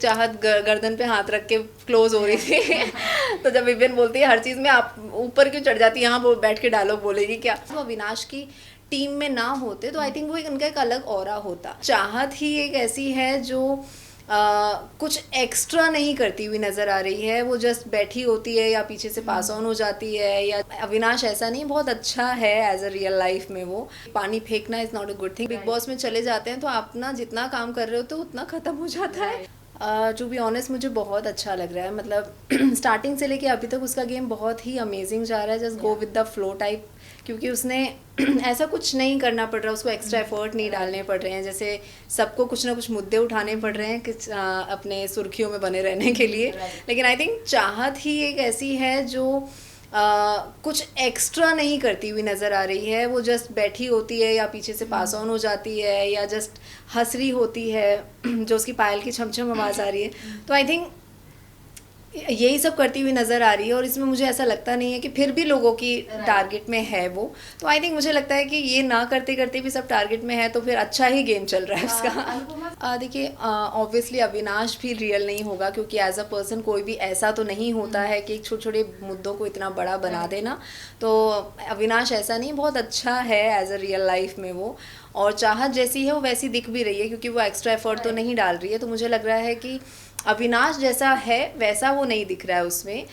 चाहत गर्दन पे हाथ रख के क्लोज हो रही थी तो जब विवियन बोलती है हर चीज़ में आप ऊपर क्यों चढ़ जाती है, यहाँ वो बैठ के डायलॉग बोलेगी क्या, तो अविनाश की टीम में ना होते तो आई थिंक वो उनका एक अलग ऑरा होता। चाहत ही एक ऐसी है जो कुछ एक्स्ट्रा नहीं करती हुई नज़र आ रही है, वो जस्ट बैठी होती है या पीछे से पास ऑन हो जाती है। या अविनाश ऐसा नहीं, बहुत अच्छा है एज अ रियल लाइफ में। वो पानी फेंकना is not a good thing. Big boss में चले जाते हैं तो आप ना जितना काम कर रहे हो तो उतना ख़त्म हो जाता है। टू बी ऑनेस्ट मुझे बहुत अच्छा लग रहा है, मतलब स्टार्टिंग से लेके अभी तक उसका गेम बहुत ही अमेजिंग जा रहा है। Just go with the flow type, क्योंकि उसने ऐसा कुछ नहीं करना पड़ रहा, उसको एक्स्ट्रा एफर्ट नहीं डालने पड़ रहे हैं। जैसे सबको कुछ ना कुछ मुद्दे उठाने पड़ रहे हैं कि अपने सुर्खियों में बने रहने के लिए, लेकिन आई थिंक चाहत ही एक ऐसी है जो कुछ एक्स्ट्रा नहीं करती हुई नज़र आ रही है। वो जस्ट बैठी होती है या पीछे से पास ऑन हो जाती है या जस्ट हंस रही होती है जो उसकी पायल की छमछम आवाज़ आ रही है। तो आई थिंक यही सब करती हुई नज़र आ रही है और इसमें मुझे ऐसा लगता नहीं है कि फिर भी लोगों की टारगेट में है वो। तो आई थिंक मुझे लगता है कि ये ना करते करते भी सब टारगेट में है तो फिर अच्छा ही गेम चल रहा है उसका। देखिए ऑब्वियसली अविनाश भी रियल नहीं होगा, क्योंकि एज अ पर्सन कोई भी ऐसा तो नहीं होता है कि छोटे छोटे मुद्दों को इतना बड़ा बना देना। तो अविनाश ऐसा नहीं, बहुत अच्छा है एज अ रियल लाइफ में वो। और चाहत जैसी है वो वैसी दिख भी रही है, क्योंकि वो एक्स्ट्रा एफर्ट तो नहीं डाल रही है। तो मुझे लग रहा है कि अविनाश जैसा है वैसा वो नहीं दिख रहा है उसमें,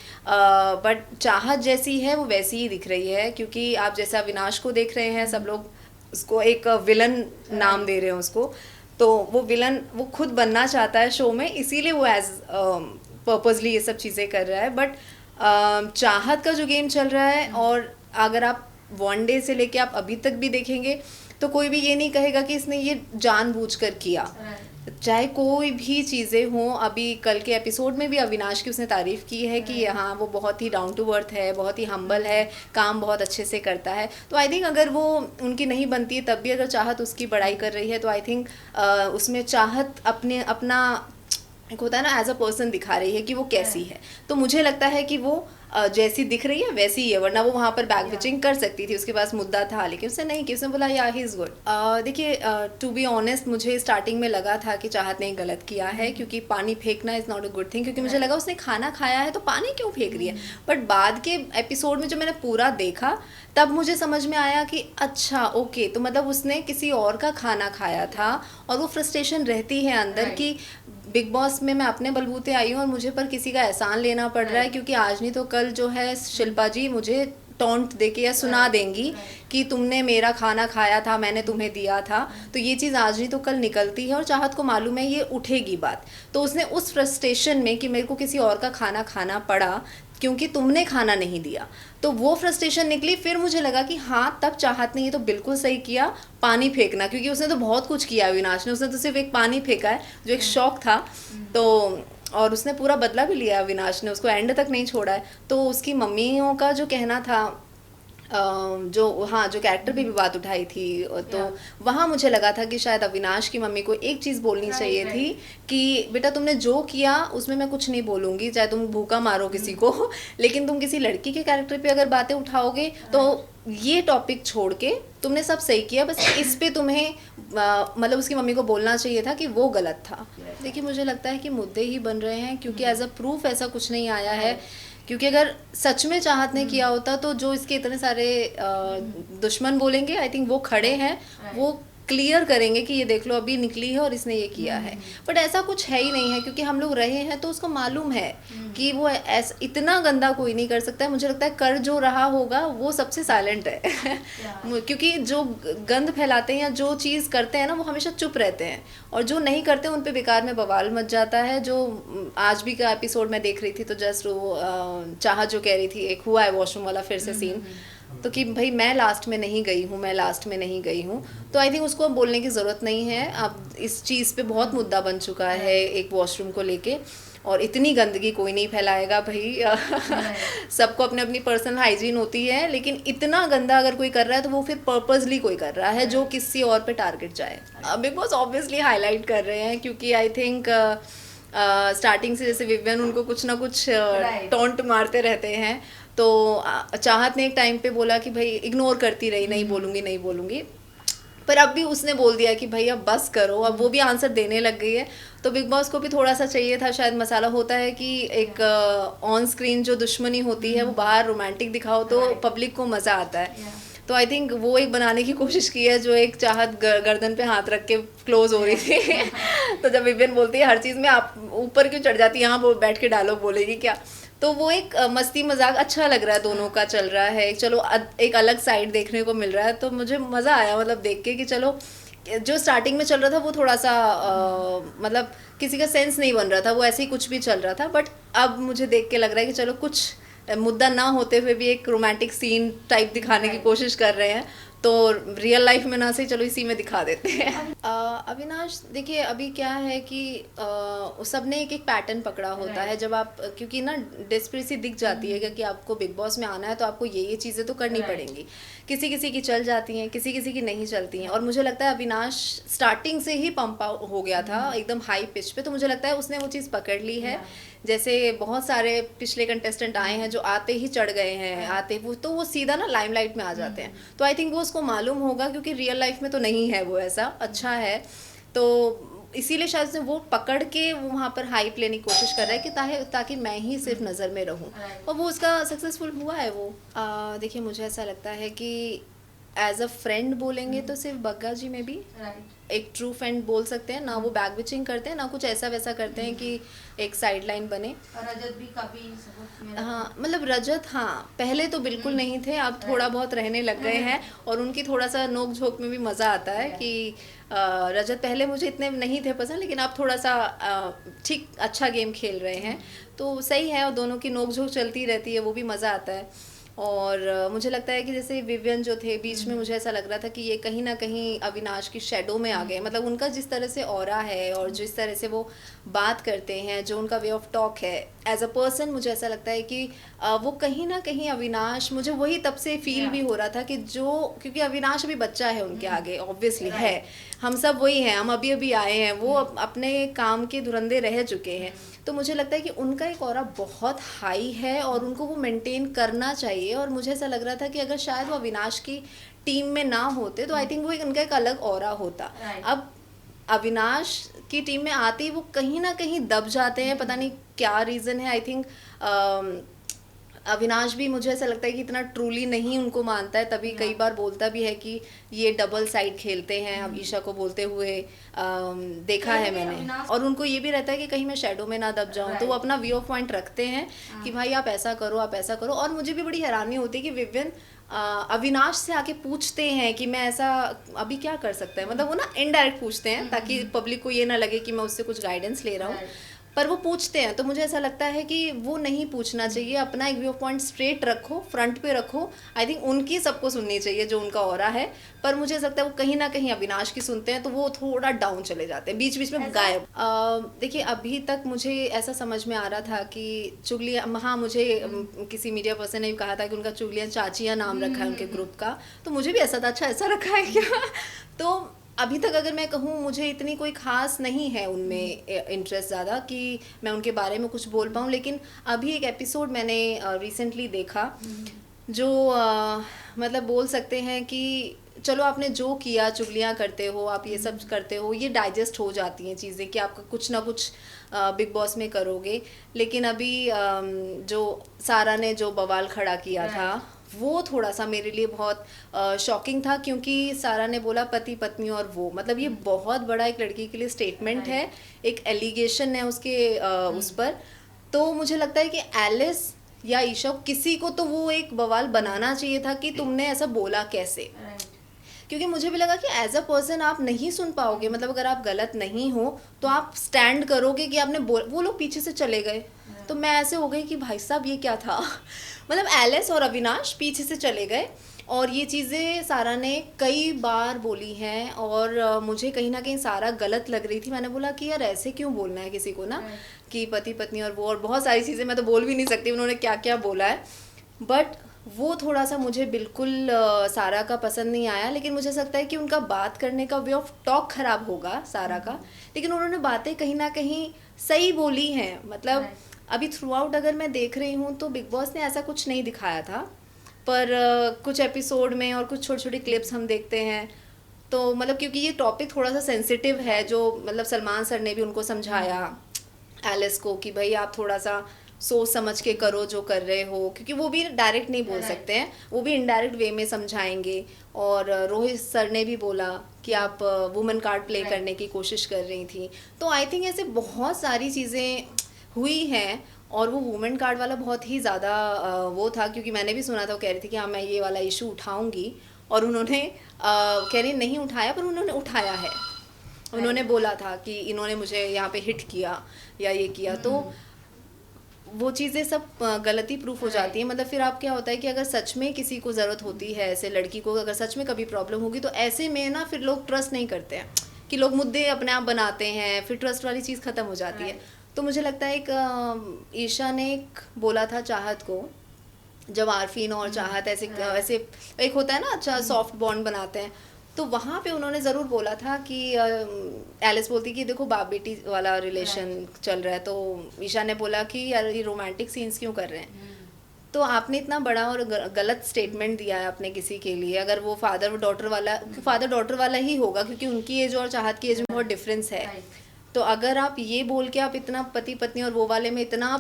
बट चाहत जैसी है वो वैसी ही दिख रही है। क्योंकि आप जैसे अविनाश को देख रहे हैं, सब लोग उसको एक विलन नाम दे रहे हैं उसको, तो वो विलन वो खुद बनना चाहता है शो में, इसीलिए वो एज पर्पसली ये सब चीज़ें कर रहा है। बट चाहत का जो गेम चल रहा है, और अगर आप वन डे से लेके आप अभी तक भी देखेंगे तो कोई भी ये नहीं कहेगा कि इसने ये जानबूझकर किया, चाहे कोई भी चीज़ें हों। अभी कल के एपिसोड में भी अविनाश की उसने तारीफ़ की है कि हाँ वो बहुत ही डाउन टू अर्थ है, बहुत ही हम्बल है, काम बहुत अच्छे से करता है। तो आई थिंक अगर वो उनकी नहीं बनती है तब भी अगर चाहत उसकी बड़ाई कर रही है तो आई थिंक उसमें चाहत अपना एक होता है ना एज अ पर्सन दिखा रही है कि वो कैसी है। तो मुझे लगता है कि वो जैसी दिख रही है वैसी ही है, वरना वो वहाँ पर बैक बिचिंग कर सकती थी, उसके पास मुद्दा था, लेकिन उसने नहीं कि उसने बोला या ही इज़ गुड। देखिए टू बी ऑनेस्ट मुझे स्टार्टिंग में लगा था कि चाहत ने गलत किया है, क्योंकि पानी फेंकना is not a good thing, क्योंकि मुझे लगा उसने खाना खाया है तो पानी क्यों फेंक रही है। बट बाद के एपिसोड में जब मैंने पूरा देखा तब मुझे समझ में आया कि अच्छा ओके, तो मतलब उसने किसी और का खाना खाया था और वो फ्रस्ट्रेशन रहती है अंदर कि बिग बॉस में मैं अपने बलबूते आई हूँ और मुझे पर किसी का एहसान लेना पड़ रहा है, क्योंकि आज नहीं तो कल जो है शिल्पा जी मुझे टॉन्ट देके या सुना देंगी कि तुमने मेरा खाना खाया था, मैंने तुम्हें दिया था। तो ये चीज़ आज नहीं तो कल निकलती है और चाहत को मालूम है ये उठेगी बात। तो उसने उस फ्रस्ट्रेशन में कि मेरे को किसी और का खाना खाना पड़ा क्योंकि तुमने खाना नहीं दिया, तो वो फ्रस्ट्रेशन निकली। फिर मुझे लगा कि हाँ तब चाहत ने ये तो बिल्कुल सही किया, पानी फेंकना, क्योंकि उसने तो बहुत कुछ किया अविनाश ने, उसने तो सिर्फ एक पानी फेंका है जो एक शौक था। तो और उसने पूरा बदला भी लिया अविनाश ने, उसको एंड तक नहीं छोड़ा है। तो उसकी मम्मियों का जो कहना था जो हाँ जो कैरेक्टर पे भी बात उठाई थी, तो वहाँ मुझे लगा था कि शायद अविनाश की मम्मी को एक चीज़ बोलनी चाहिए थी कि बेटा तुमने जो किया उसमें मैं कुछ नहीं बोलूँगी, चाहे तुम भूखा मारो किसी को लेकिन तुम किसी लड़की के कैरेक्टर पे अगर बातें उठाओगे तो ये टॉपिक छोड़ के तुमने सब सही किया, बस इस पे तुम्हें मतलब उसकी मम्मी को बोलना चाहिए था कि वो गलत था। देखिए मुझे लगता है कि मुद्दे ही बन रहे हैं, क्योंकि एज अ प्रूफ ऐसा कुछ नहीं आया है। क्योंकि अगर सच में चाहत ने किया होता तो जो इसके इतने सारे दुश्मन बोलेंगे, आई थिंक वो खड़े हैं, वो क्लियर करेंगे कि ये देख लो अभी निकली है और इसने ये किया है। बट ऐसा कुछ है ही नहीं है, क्योंकि हम लोग रहे हैं तो उसको मालूम है कि वो ऐसा इतना गंदा कोई नहीं कर सकता है। मुझे लगता है कर जो रहा होगा वो सबसे साइलेंट है क्योंकि जो गंद फैलाते हैं या जो चीज़ करते हैं ना वो हमेशा चुप रहते हैं, और जो नहीं करते उन पे बेकार में बवाल मच जाता है। जो आज भी का एपिसोड मैं देख रही थी तो जस्ट वो चाहत जो कह रही थी एक हुआ है वॉशरूम वाला फिर से सीन, तो कि भाई मैं लास्ट में नहीं गई हूँ, मैं लास्ट में नहीं गई हूँ। तो आई थिंक उसको अब बोलने की ज़रूरत नहीं है। अब इस चीज़ पे बहुत मुद्दा बन चुका है एक वॉशरूम को लेके, और इतनी गंदगी कोई नहीं फैलाएगा भाई सबको अपने अपनी पर्सनल हाइजीन होती है, लेकिन इतना गंदा अगर कोई कर रहा है तो वो फिर पर्पसली कोई कर रहा है जो किसी और पे टारगेट जाए। बिग बॉस ऑब्वियसली हाईलाइट कर रहे हैं, क्योंकि आई थिंक स्टार्टिंग से जैसे विवियन उनको कुछ ना कुछ टॉन्ट मारते रहते हैं। तो चाहत ने एक टाइम पे बोला कि भाई इग्नोर करती रही, नहीं बोलूँगी नहीं बोलूँगी, पर अब भी उसने बोल दिया कि भाई अब बस करो, अब वो भी आंसर देने लग गई है। तो बिग बॉस को भी थोड़ा सा चाहिए था शायद मसाला, होता है कि एक ऑन स्क्रीन जो दुश्मनी होती है वो बाहर रोमांटिक दिखाओ तो पब्लिक को मज़ा आता है। तो आई थिंक वो एक बनाने की कोशिश की है, जो एक चाहत गर्दन पे हाथ रख के क्लोज हो रही थी। तो जब विवियन बोलती है हर चीज़ में आप ऊपर क्यों चढ़ जाती है, यहाँ वो बैठ के डायलॉग बोलेगी क्या, तो वो एक मस्ती मजाक अच्छा लग रहा है, दोनों का चल रहा है। चलो एक अलग साइड देखने को मिल रहा है, तो मुझे मज़ा आया मतलब देख के कि चलो जो स्टार्टिंग में चल रहा था वो थोड़ा सा मतलब किसी का सेंस नहीं बन रहा था, वो ऐसे ही कुछ भी चल रहा था। बट अब मुझे देख के लग रहा है कि चलो कुछ मुद्दा ना होते हुए भी एक रोमांटिक सीन टाइप दिखाने की कोशिश कर रहे हैं, तो रियल लाइफ में ना सही चलो इसी में दिखा देते हैं। अविनाश देखिए अभी क्या है कि सबने एक एक पैटर्न पकड़ा होता है, जब आप क्योंकि ना डेस्परेसी दिख जाती है कि आपको बिग बॉस में आना है तो आपको ये चीज़ें तो करनी पड़ेंगी। किसी किसी की चल जाती हैं, किसी किसी की नहीं चलती हैं, और मुझे लगता है अविनाश स्टार्टिंग से ही पंप हो गया था एकदम हाई पिच पे, तो मुझे लगता है उसने वो चीज़ पकड़ ली है। जैसे बहुत सारे पिछले कंटेस्टेंट आए हैं जो आते ही चढ़ गए हैं, आते वो सीधा ना लाइमलाइट में आ जाते हैं। तो आई थिंक वो उसको मालूम होगा, क्योंकि रियल लाइफ में तो नहीं है वो ऐसा अच्छा है, तो इसीलिए शायद उसने वो पकड़ के वो वहाँ पर हाइप लेने की कोशिश कर रहा है कि ताकि मैं ही सिर्फ नज़र में रहूँ, और वो उसका सक्सेसफुल हुआ है वो। देखिए मुझे ऐसा लगता है कि एज अ फ्रेंड बोलेंगे तो सिर्फ बग्गा जी में भी एक ट्रू फ्रेंड बोल सकते हैं ना, वो बैक बिचिंग करते हैं ना कुछ ऐसा वैसा करते हैं कि एक साइड लाइन बने। और रजत भी काफी सपोर्ट, हाँ मतलब रजत हाँ पहले तो बिल्कुल नहीं थे, अब थोड़ा बहुत रहने लग गए हैं, और उनकी थोड़ा सा नोक झोंक में भी मज़ा आता है कि रजत पहले मुझे इतने नहीं थे पसंद, लेकिन अब थोड़ा सा ठीक अच्छा गेम खेल रहे हैं, तो सही है, और दोनों की नोक झोंक चलती रहती है, वो भी मज़ा आता है। और मुझे लगता है कि जैसे विवियन जो थे बीच में, मुझे ऐसा लग रहा था कि ये कहीं ना कहीं अविनाश की शेडो में आ गए, मतलब उनका जिस तरह से ऑरा है और जिस तरह से वो बात करते हैं, जो उनका वे ऑफ टॉक है एज अ पर्सन, मुझे ऐसा लगता है कि वो कहीं ना कहीं अविनाश, मुझे वही तब से फील भी हो रहा था कि जो, क्योंकि अविनाश अभी बच्चा है उनके आगे ऑब्वियसली है, हम सब वही हैं, हम अभी अभी आए हैं, वो अपने काम के धुरंधे रह चुके हैं, तो मुझे लगता है कि उनका एक ऑरा बहुत हाई है और उनको वो मेंटेन करना चाहिए। और मुझे ऐसा लग रहा था कि अगर शायद वो अविनाश की टीम में ना होते तो आई थिंक वो उनका एक अलग ऑरा होता। अब अविनाश की टीम में आते ही वो कहीं ना कहीं दब जाते हैं, पता नहीं क्या रीज़न है। आई थिंक अविनाश भी मुझे ऐसा लगता है कि इतना ट्रूली नहीं उनको मानता है, तभी कई बार बोलता भी है कि ये डबल साइड खेलते हैं, अब ईशा को बोलते हुए देखा है मैंने, और उनको ये भी रहता है कि कहीं मैं शेडो में ना दब जाऊं, तो वो अपना व्यू ऑफ पॉइंट रखते हैं कि भाई आप ऐसा करो, आप ऐसा करो। और मुझे भी बड़ी हैरानी होती है कि विवियन अविनाश से आके पूछते हैं कि मैं ऐसा अभी क्या कर सकता है, मतलब वो ना इनडायरेक्ट पूछते हैं ताकि पब्लिक को ये ना लगे कि मैं उससे कुछ गाइडेंस ले रहा हूँ, पर वो पूछते हैं। तो मुझे ऐसा लगता है कि वो नहीं पूछना चाहिए, अपना एक व्यू पॉइंट स्ट्रेट रखो, फ्रंट पे रखो। आई थिंक उनकी सबको सुननी चाहिए जो उनका ऑरा है, पर मुझे ऐसा लगता है वो कहीं ना कहीं अविनाश की सुनते हैं तो वो थोड़ा डाउन चले जाते हैं, बीच बीच में गायब। देखिए अभी तक मुझे ऐसा समझ में आ रहा था कि चुगलियाँ, हाँ मुझे किसी मीडिया पर्सन ने भी कहा था कि उनका चुगलियाँ चाचियाँ नाम रखा है उनके ग्रुप का, तो मुझे भी ऐसा था अच्छा ऐसा रखा है क्या। तो अभी तक अगर मैं कहूँ मुझे इतनी कोई ख़ास नहीं है उनमें इंटरेस्ट ज़्यादा कि मैं उनके बारे में कुछ बोल पाऊँ, लेकिन अभी एक एपिसोड मैंने रिसेंटली देखा जो मतलब बोल सकते हैं कि चलो आपने जो किया, चुगलियाँ करते हो आप, ये सब करते हो, ये डाइजेस्ट हो जाती हैं चीज़ें कि आपका कुछ ना कुछ बिग बॉस में करोगे। लेकिन अभी जो सारा ने जो बवाल खड़ा किया था वो थोड़ा सा मेरे लिए बहुत शॉकिंग था, क्योंकि सारा ने बोला पति पत्नी और वो, मतलब ये बहुत बड़ा एक लड़की के लिए स्टेटमेंट है, एक एलिगेशन है उसके उस पर। तो मुझे लगता है कि एलिस या ईशा किसी को तो वो एक बवाल बनाना चाहिए था कि तुमने ऐसा बोला कैसे, क्योंकि मुझे भी लगा कि एज अ पर्सन आप नहीं सुन पाओगे, मतलब अगर आप गलत नहीं हो तो आप स्टैंड करोगे कि आपने वो लोग पीछे से चले गए, तो मैं ऐसे हो गई कि भाई साहब ये क्या था। मतलब एलिस और अविनाश पीछे से चले गए, और ये चीज़ें सारा ने कई बार बोली हैं, और मुझे कहीं ना कहीं सारा गलत लग रही थी। मैंने बोला कि यार ऐसे क्यों बोलना है किसी को ना, कि पति पत्नी और वो, और बहुत सारी चीज़ें मैं तो बोल भी नहीं सकती उन्होंने क्या क्या बोला है, बट वो थोड़ा सा मुझे बिल्कुल सारा का पसंद नहीं आया। लेकिन मुझे लगता है कि उनका बात करने का वे ऑफ टॉक खराब होगा सारा का, लेकिन उन्होंने बातें कहीं ना कहीं सही बोली हैं। मतलब अभी थ्रू आउट अगर मैं देख रही हूँ तो बिग बॉस ने ऐसा कुछ नहीं दिखाया था, पर कुछ एपिसोड में और कुछ छोटी छोटी क्लिप्स हम देखते हैं तो मतलब क्योंकि ये टॉपिक थोड़ा सा सेंसिटिव है, जो मतलब सलमान सर ने भी उनको समझाया एलिस को कि भाई आप थोड़ा सा सोच समझ के करो जो कर रहे हो, क्योंकि वो भी डायरेक्ट नहीं बोल सकते हैं, वो भी इनडायरेक्ट वे में समझाएंगे। और रोहित सर ने भी बोला कि आप वुमेन कार्ड प्ले करने की कोशिश कर रही थी। तो आई थिंक ऐसे बहुत सारी चीज़ें हुई हैं। और वो वुमेन कार्ड वाला बहुत ही ज़्यादा वो था, क्योंकि मैंने भी सुना था वो कह रही थी कि हाँ मैं ये वाला इशू उठाऊंगी, और उन्होंने कह रही नहीं उठाया, पर उन्होंने उठाया है। उन्होंने बोला था कि इन्होंने मुझे यहाँ पे हिट किया या ये किया, तो वो चीज़ें सब गलती प्रूफ हो जाती है। मतलब फिर आप क्या होता है कि अगर सच में किसी को ज़रूरत होती है, ऐसे लड़की को अगर सच में कभी प्रॉब्लम होगी, तो ऐसे में ना फिर लोग ट्रस्ट नहीं करते हैं, कि लोग मुद्दे अपने आप बनाते हैं, फिर ट्रस्ट वाली चीज़ ख़त्म हो जाती है। तो मुझे लगता है एक ईशा ने एक बोला था चाहत को, जब आरफीन और चाहत ऐसे ऐसे एक होता है ना अच्छा सॉफ्ट बॉन्ड बनाते हैं, तो वहाँ पे उन्होंने ज़रूर बोला था कि एलिस बोलती कि देखो बाप बेटी वाला रिलेशन चल रहा है, तो ईशा ने बोला कि यार ये रोमांटिक सीन्स क्यों कर रहे हैं। तो आपने इतना बड़ा और गलत स्टेटमेंट दिया है अपने किसी के लिए, अगर वो फादर डॉटर वाला ही होगा, क्योंकि उनकी एज और चाहत की एज में बहुत डिफरेंस है। तो अगर आप ये बोल के आप इतना पति पत्नी और वो वाले में इतना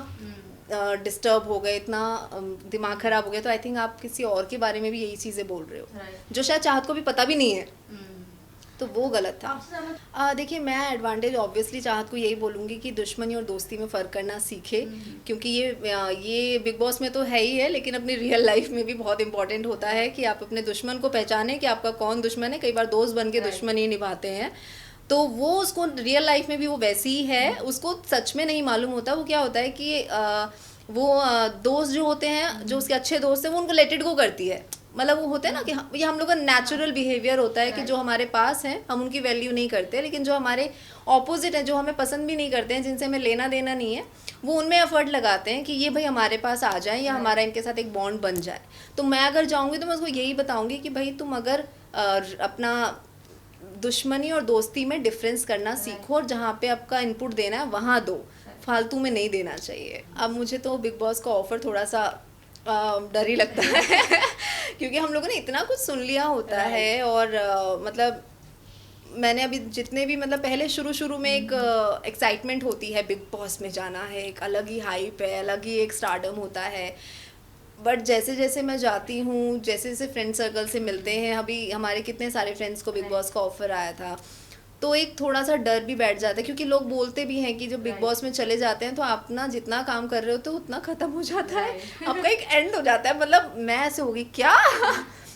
डिस्टर्ब हो गए, इतना दिमाग खराब हो गया, तो आई थिंक आप किसी और के बारे में भी यही चीज़ें बोल रहे हो, जो शायद चाहत को भी पता भी नहीं है। तो वो गलत था। देखिए मैं एडवांटेज ऑब्वियसली चाहत को यही बोलूँगी कि दुश्मनी और दोस्ती में फ़र्क करना सीखे, क्योंकि ये बिग बॉस में तो है ही है, लेकिन अपनी रियल लाइफ में भी बहुत इंपॉर्टेंट होता है कि आप अपने दुश्मन को पहचानें कि आपका कौन दुश्मन है। कई बार दोस्त बन के दुश्मनी निभाते हैं, तो वो उसको रियल लाइफ में भी वो वैसी ही है, उसको सच में नहीं मालूम होता। वो क्या होता है कि वो दोस्त जो होते हैं, जो उसके अच्छे दोस्त हैं, वो उनको लेट इट गो करती है। मतलब वो होता है ना कि ये हम लोग का नेचुरल बिहेवियर होता है कि जो हमारे पास हैं हम उनकी वैल्यू नहीं करते, लेकिन जो हमारे ऑपोजिट हैं, जो हमें पसंद भी नहीं करते हैं, जिनसे हमें लेना देना नहीं है, वो उनमें एफर्ट लगाते हैं कि ये भाई हमारे पास आ जाए या हमारा इनके साथ एक बॉन्ड बन जाए। तो मैं अगर जाऊँगी तो मैं उसको यही बताऊँगी कि भाई तुम अगर अपना दुश्मनी और दोस्ती में डिफरेंस करना सीखो, और जहाँ पे आपका इनपुट देना है वहाँ दो, फालतू में नहीं देना चाहिए। अब मुझे तो बिग बॉस का ऑफर थोड़ा सा डर ही लगता है क्योंकि हम लोगों ने इतना कुछ सुन लिया होता है, और मतलब मैंने अभी जितने भी मतलब पहले शुरू में एक एक्साइटमेंट होती है, बिग बॉस में जाना है, एक अलग ही हाइप है, अलग ही एक स्टारडम होता है। बट जैसे जैसे मैं जाती हूँ, जैसे जैसे फ्रेंड सर्कल से मिलते हैं, अभी हमारे कितने सारे फ्रेंड्स को बिग बॉस का ऑफर आया था, तो एक थोड़ा सा डर भी बैठ जाता है, क्योंकि लोग बोलते भी हैं कि जब बिग बॉस में चले जाते हैं तो आप ना जितना काम कर रहे हो तो उतना ख़त्म हो जाता है, आपका एक एंड हो जाता है। मतलब मैं ऐसे होगी क्या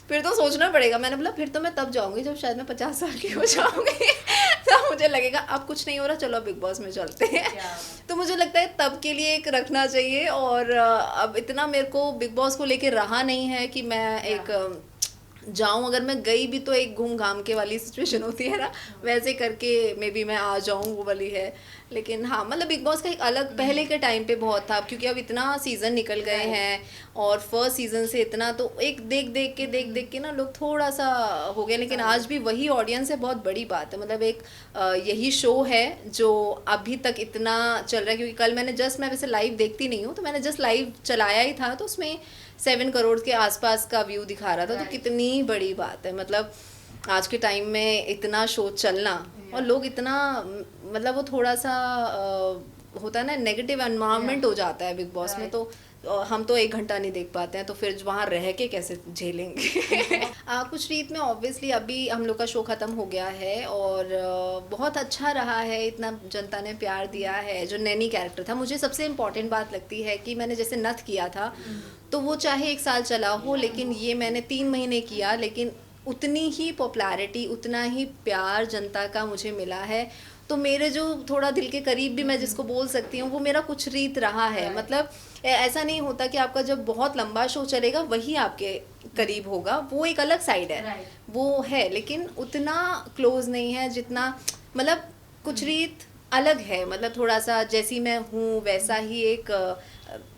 फिर तो सोचना पड़ेगा। मैंने बोला फिर तो मैं तब जाऊंगी जब शायद मैं 50 साल की हो जाऊंगी तो मुझे लगेगा अब कुछ नहीं हो रहा, चलो बिग बॉस में चलते हैं। तो मुझे लगता है तब के लिए एक रखना चाहिए। और अब इतना मेरे को बिग बॉस को लेके रहा नहीं है कि मैं एक जाऊं, अगर मैं गई भी तो एक घूम घाम के वाली सिचुएशन होती है ना, वैसे करके मे बी मैं आ जाऊं, वो वाली है। लेकिन हाँ मतलब बिग बॉस का एक अलग पहले के टाइम पे बहुत था, क्योंकि अब इतना सीज़न निकल गए हैं और फर्स्ट सीज़न से इतना, तो एक देख के ना लोग थोड़ा सा हो गए। लेकिन आज भी वही ऑडियंस है, बहुत बड़ी बात है। मतलब एक यही शो है जो अभी तक इतना चल रहा है, क्योंकि कल मैंने जस्ट, मैं वैसे लाइव देखती नहीं हूँ, तो मैंने जस्ट लाइव चलाया ही था, तो उसमें 7 करोड़ के आसपास का व्यू दिखा रहा था। तो कितनी बड़ी बात है, मतलब आज के टाइम में इतना शो चलना, और लोग इतना मतलब वो थोड़ा सा होता है ना, नेगेटिव एनवायरनमेंट हो जाता है बिग बॉस में। तो हम तो 1 घंटा नहीं देख पाते हैं, तो फिर वहाँ रह के कैसे झेलेंगे कुछ रीत में ऑब्वियसली अभी हम लोग का शो ख़त्म हो गया है, और बहुत अच्छा रहा है, इतना जनता ने प्यार दिया है। जो नैनी कैरेक्टर था, मुझे सबसे इम्पॉर्टेंट बात लगती है कि मैंने जैसे नथ किया था, तो वो चाहे 1 साल चला हो, लेकिन ये मैंने 3 महीने किया, लेकिन उतनी ही पॉपुलैरिटी, उतना ही प्यार जनता का मुझे मिला है। तो मेरे जो थोड़ा दिल के करीब भी मैं जिसको बोल सकती हूँ, वो मेरा कुछ रीत रहा है। मतलब ऐसा नहीं होता कि आपका जब बहुत लंबा शो चलेगा वही आपके करीब होगा, वो एक अलग साइड है, वो है, लेकिन उतना क्लोज नहीं है जितना, मतलब कुछ रीत अलग है। मतलब थोड़ा सा जैसी मैं हूँ वैसा ही एक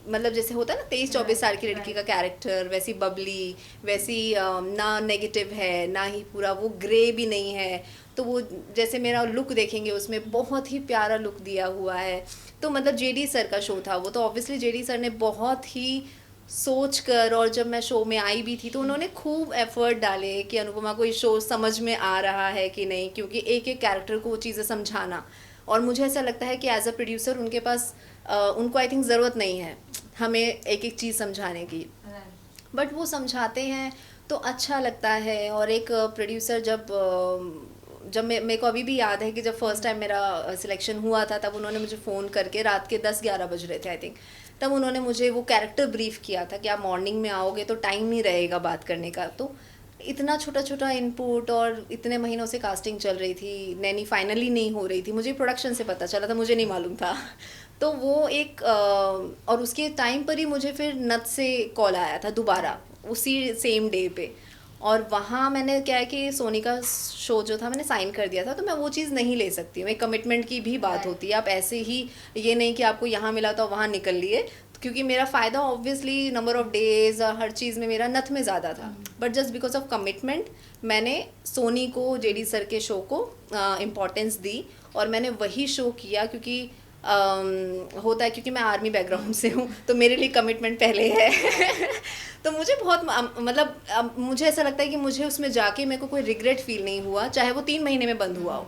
मतलब जैसे होता है ना 23-24 साल की लड़की का कैरेक्टर, वैसी बबली, वैसी ना नेगेटिव है ना ही पूरा वो ग्रे भी नहीं है। तो वो जैसे मेरा लुक देखेंगे उसमें बहुत ही प्यारा लुक दिया हुआ है। तो मतलब जेडी सर का शो था वो, तो ऑब्वियसली जेडी सर ने बहुत ही सोच कर, और जब मैं शो में आई भी थी तो उन्होंने खूब एफर्ट डाले कि अनुपमा को ये शो समझ में आ रहा है कि नहीं, क्योंकि एक एक कैरेक्टर को वो चीज़ें समझाना, और मुझे ऐसा लगता है कि एज अ प्रोड्यूसर उनके पास उनको आई थिंक ज़रूरत नहीं है हमें एक एक चीज़ समझाने की, बट वो समझाते हैं तो अच्छा लगता है। और एक प्रोड्यूसर जब मेरे को अभी भी याद है कि जब फर्स्ट टाइम मेरा सिलेक्शन हुआ था, तब उन्होंने मुझे फ़ोन करके रात के 10-11 बज रहे थे आई थिंक, तब उन्होंने मुझे वो कैरेक्टर ब्रीफ किया था कि आप मॉर्निंग में आओगे तो टाइम नहीं रहेगा बात करने का। तो इतना छोटा छोटा इनपुट, और इतने महीनों से कास्टिंग चल रही थी, नैनी फाइनली नहीं हो रही थी, मुझे प्रोडक्शन से पता चला था, मुझे नहीं मालूम था। तो वो एक और उसके टाइम पर ही मुझे फिर नथ से कॉल आया था दोबारा उसी सेम डे पे, और वहाँ मैंने क्या है कि सोनी का शो जो था मैंने साइन कर दिया था, तो मैं वो चीज़ नहीं ले सकती हूँ। एक कमिटमेंट की भी बात होती है, आप ऐसे ही ये नहीं कि आपको यहाँ मिला तो वहाँ निकल लिए, क्योंकि मेरा फ़ायदा ऑब्वियसली नंबर ऑफ़ डेज़ हर चीज़ में मेरा नथ में ज़्यादा था, but just because of commitment मैंने सोनी को, जेडी सर के शो को इम्पोर्टेंस दी, और मैंने वही शो किया, क्योंकि होता है क्योंकि मैं आर्मी बैकग्राउंड से हूँ तो मेरे लिए कमिटमेंट पहले है तो मुझे बहुत मतलब मुझे ऐसा लगता है कि मुझे उसमें जाके मेरे को कोई रिग्रेट फील नहीं हुआ, चाहे वो 3 महीने में बंद हुआ हो,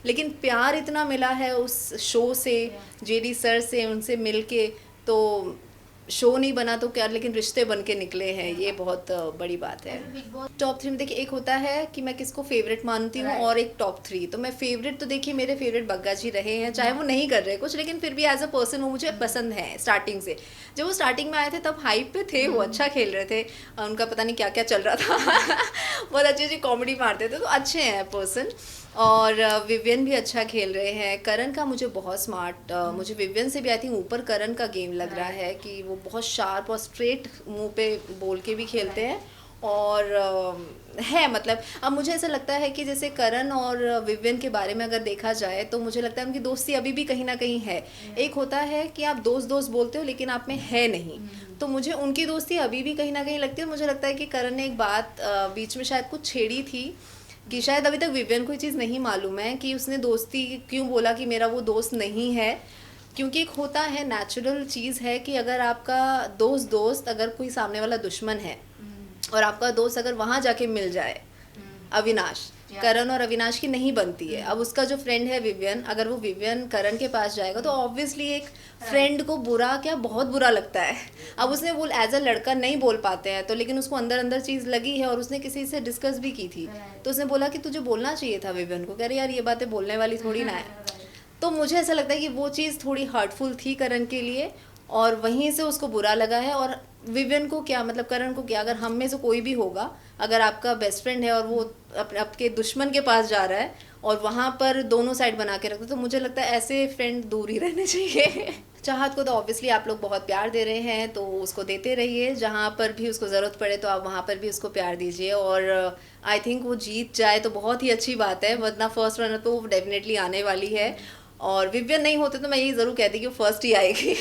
लेकिन प्यार इतना मिला है उस शो से, जेडी सर से, उनसे मिल के, तो शो नहीं बना तो क्या, लेकिन रिश्ते बन के निकले हैं, ये बहुत बड़ी बात है। बिग बॉस टॉप 3 में देखिए एक होता है कि मैं किसको फेवरेट मानती हूँ, और एक टॉप 3। तो मैं फेवरेट तो देखिए मेरे फेवरेट बग्गा जी रहे हैं, चाहे वो नहीं कर रहे कुछ, लेकिन फिर भी एज अ पर्सन वो मुझे पसंद है स्टार्टिंग से। जब वो स्टार्टिंग में आए थे तब हाइप पे थे, वो अच्छा खेल रहे थे, उनका पता नहीं क्या क्या चल रहा था बहुत अच्छी अच्छी कॉमेडी मारते थे, तो अच्छे हैं पर्सन। और विवियन भी अच्छा खेल रहे हैं। करण का मुझे बहुत स्मार्ट, मुझे विवियन से भी आई थिंक ऊपर करण का गेम लग रहा है कि वो बहुत शार्प और स्ट्रेट मुंह पे बोल के भी खेलते हैं, और है मतलब अब मुझे ऐसा लगता है कि जैसे करण और विवियन के बारे में अगर देखा जाए तो मुझे लगता है उनकी दोस्ती अभी भी कहीं ना कहीं है। एक होता है कि आप दोस्त दोस्त बोलते हो लेकिन आप में है नहीं, तो मुझे उनकी दोस्ती अभी भी कहीं ना कहीं लगती है। मुझे लगता है कि करण ने एक बात बीच में शायद कुछ छेड़ी थी कि शायद अभी तक विवियन को ये चीज़ नहीं मालूम है कि उसने दोस्ती क्यों बोला कि मेरा वो दोस्त नहीं है, क्योंकि एक होता है नेचुरल चीज़ है कि अगर आपका दोस्त अगर कोई सामने वाला दुश्मन है और आपका दोस्त अगर वहाँ जाके मिल जाए, अविनाश, करण और अविनाश की नहीं बनती है। अब उसका जो फ्रेंड है विवियन, अगर वो विवियन करण के पास जाएगा तो ऑब्वियसली एक फ्रेंड को बुरा क्या बहुत बुरा लगता है। अब उसने वो एज अ लड़का नहीं बोल पाते हैं तो, लेकिन उसको अंदर अंदर चीज़ लगी है और उसने किसी से डिस्कस भी की थी, तो उसने बोला कि तुझे बोलना चाहिए था विवियन को, कह रहे यार ये बातें बोलने वाली थोड़ी ना है। तो मुझे ऐसा लगता है कि वो चीज़ थोड़ी हर्टफुल थी करण के लिए, और वहीं से उसको बुरा लगा है। और विवियन को क्या मतलब, करण को क्या, अगर हम में से कोई भी होगा, अगर आपका बेस्ट फ्रेंड है और वो आपके दुश्मन के पास जा रहा है और वहाँ पर दोनों साइड बना के रखते, तो मुझे लगता है ऐसे फ्रेंड दूर ही रहने चाहिए। चाहत को तो ऑब्वियसली आप लोग बहुत प्यार दे रहे हैं, तो उसको देते रहिए, जहाँ पर भी उसको ज़रूरत पड़े तो आप वहाँ पर भी उसको प्यार दीजिए। और आई थिंक वो जीत जाए तो बहुत ही अच्छी बात है, वरना फर्स्ट रनर तो डेफिनेटली आने वाली है। और विवियन नहीं होते तो मैं यही ज़रूर कहती कि वो फर्स्ट ही आएगी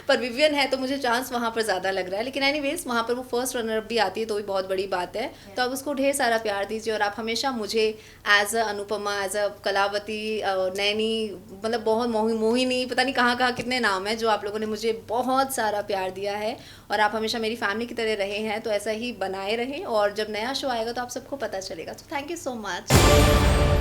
पर विवियन है तो मुझे चांस वहाँ पर ज़्यादा लग रहा है, लेकिन एनीवेज वहाँ पर वो फर्स्ट रनर भी आती है तो भी बहुत बड़ी बात है। तो आप उसको ढेर सारा प्यार दीजिए, और आप हमेशा मुझे as a Anupama, as a Kalavati, nanny, मतलब बहुत मोहिनी, पता नहीं कहाँ कहाँ कितने नाम हैं जो आप लोगों ने मुझे बहुत सारा प्यार दिया है, और आप हमेशा मेरी फैमिली की तरह रहे हैं, तो ऐसा ही बनाए रहें। और जब नया शो आएगा तो आप सबको पता चलेगा। तो थैंक यू सो मच।